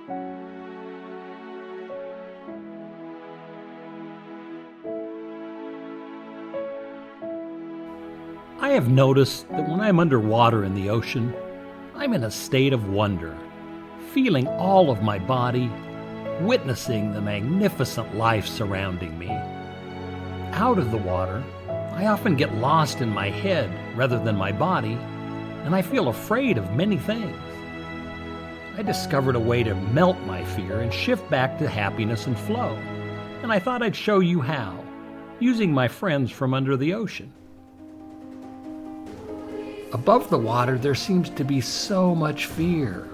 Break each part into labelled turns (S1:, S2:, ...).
S1: I have noticed that when I'm underwater in the ocean, I'm in a state of wonder, feeling all of my body, witnessing the magnificent life surrounding me. Out of the water, I often get lost in my head rather than my body, and I feel afraid of many things. I discovered a way to melt my fear and shift back to happiness and flow, and I thought I'd show you how, using my friends from under the ocean. Above the water, there seems to be so much fear.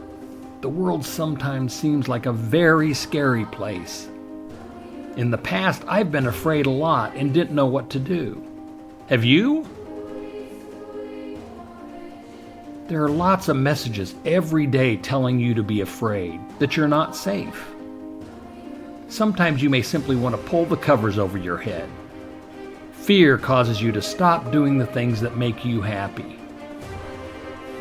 S1: The world sometimes seems like a very scary place. In the past, I've been afraid a lot and didn't know what to do. Have you? There are lots of messages every day telling you to be afraid, that you're not safe. Sometimes you may simply want to pull the covers over your head. Fear causes you to stop doing the things that make you happy.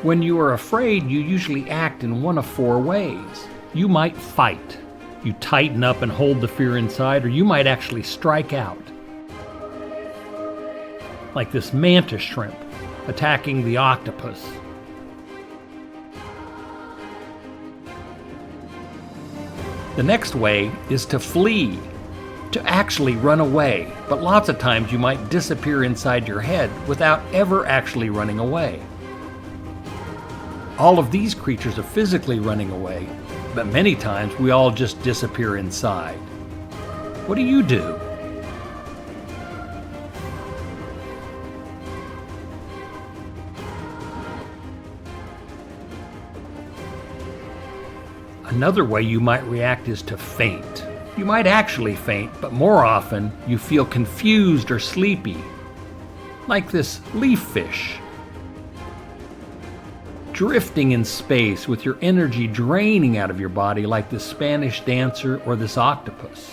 S1: When you are afraid, you usually act in one of four ways. You might fight. You tighten up and hold the fear inside, or you might actually strike out. Like this mantis shrimp attacking the octopus. The next way is to flee, to actually run away, but lots of times you might disappear inside your head without ever actually running away. All of these creatures are physically running away, but many times we all just disappear inside. What do you do? Another way you might react is to faint. You might actually faint, but more often you feel confused or sleepy, like this leaf fish, drifting in space with your energy draining out of your body like this Spanish dancer or this octopus.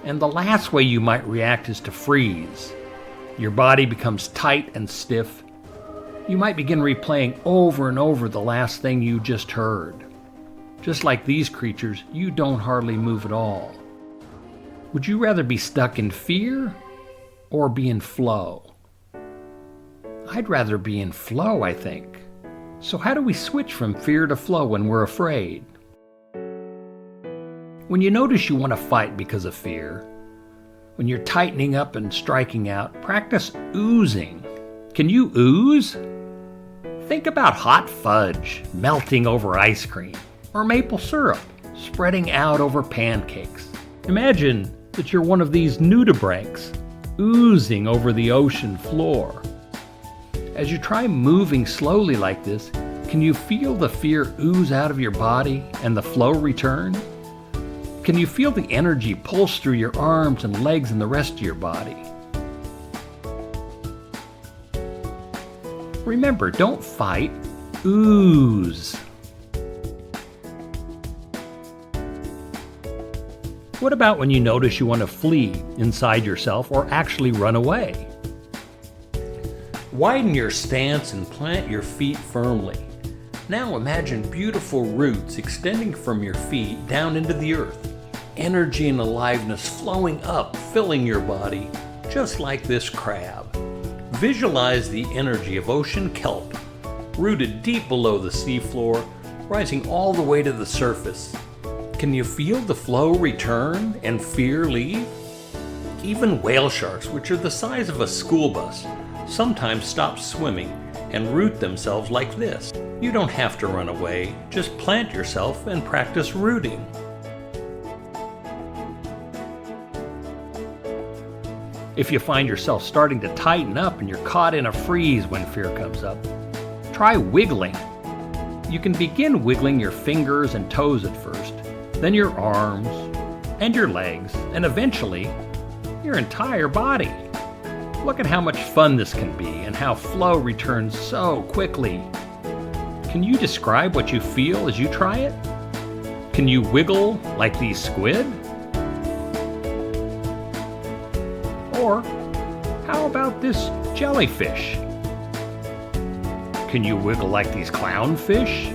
S1: And the last way you might react is to freeze. Your body becomes tight and stiff. You might begin replaying over and over the last thing you just heard. Just like these creatures, you don't hardly move at all. Would you rather be stuck in fear or be in flow? I'd rather be in flow, I think. So how do we switch from fear to flow when we're afraid? When you notice you want to fight because of fear, when you're tightening up and striking out, practice oozing. Can you ooze? Think about hot fudge melting over ice cream, or maple syrup spreading out over pancakes. Imagine that you're one of these nudibranchs oozing over the ocean floor. As you try moving slowly like this, can you feel the fear ooze out of your body and the flow return? Can you feel the energy pulse through your arms and legs and the rest of your body? Remember, don't fight, ooze. What about when you notice you want to flee inside yourself or actually run away? Widen your stance and plant your feet firmly. Now imagine beautiful roots extending from your feet down into the earth. Energy and aliveness flowing up, filling your body, just like this crab. Visualize the energy of ocean kelp, rooted deep below the seafloor, rising all the way to the surface. Can you feel the flow return and fear leave? Even whale sharks, which are the size of a school bus, sometimes stop swimming and root themselves like this. You don't have to run away, just plant yourself and practice rooting. If you find yourself starting to tighten up and you're caught in a freeze when fear comes up, try wiggling. You can begin wiggling your fingers and toes at first, then your arms and your legs, and eventually your entire body. Look at how much fun this can be and how flow returns so quickly. Can you describe what you feel as you try it? Can you wiggle like these squid? Or how about this jellyfish? Can you wiggle like these clownfish?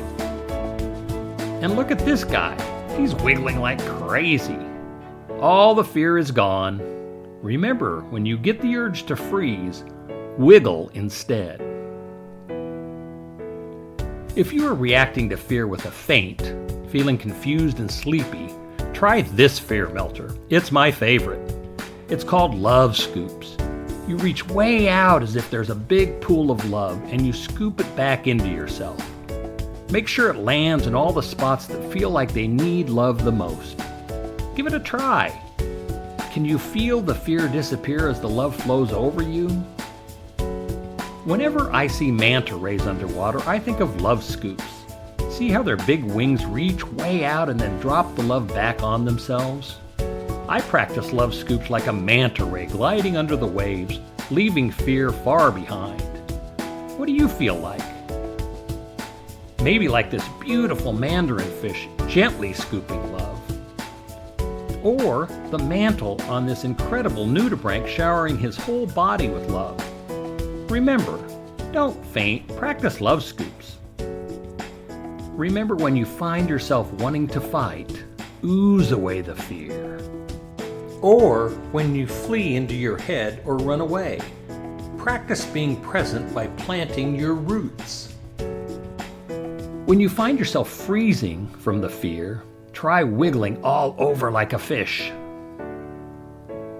S1: And look at this guy. He's wiggling like crazy. All the fear is gone. Remember, when you get the urge to freeze, wiggle instead. If you are reacting to fear with a faint, feeling confused and sleepy, try this fear melter. It's my favorite. It's called Love Scoops. You reach way out as if there's a big pool of love and you scoop it back into yourself. Make sure it lands in all the spots that feel like they need love the most. Give it a try. Can you feel the fear disappear as the love flows over you? Whenever I see manta rays underwater, I think of love scoops. See how their big wings reach way out and then drop the love back on themselves? I practice love scoops like a manta ray gliding under the waves, leaving fear far behind. What do you feel like? Maybe like this beautiful mandarin fish gently scooping love. Or the mantle on this incredible nudibranch showering his whole body with love. Remember, don't faint, practice love scoops. Remember, when you find yourself wanting to fight, ooze away the fear. Or when you flee into your head or run away, practice being present by planting your roots. When you find yourself freezing from the fear, try wiggling all over like a fish.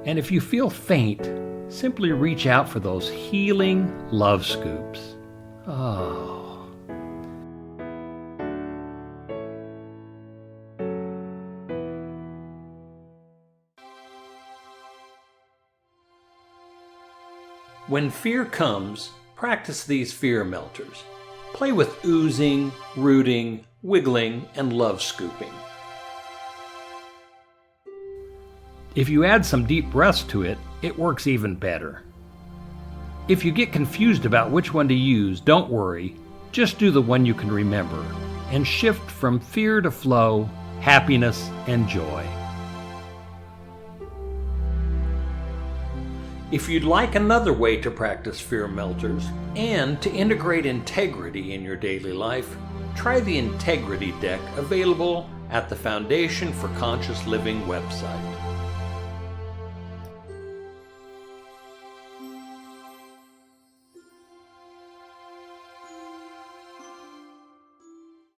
S1: And if you feel faint, simply reach out for those healing love scoops. Oh. When fear comes, practice these fear melters. Play with oozing, rooting, wiggling, and love scooping. If you add some deep breaths to it, it works even better. If you get confused about which one to use, don't worry. Just do the one you can remember and shift from fear to flow, happiness, and joy. If you'd like another way to practice fear melters and to integrate integrity in your daily life, try the Integrity Deck available at the Foundation for Conscious Living website.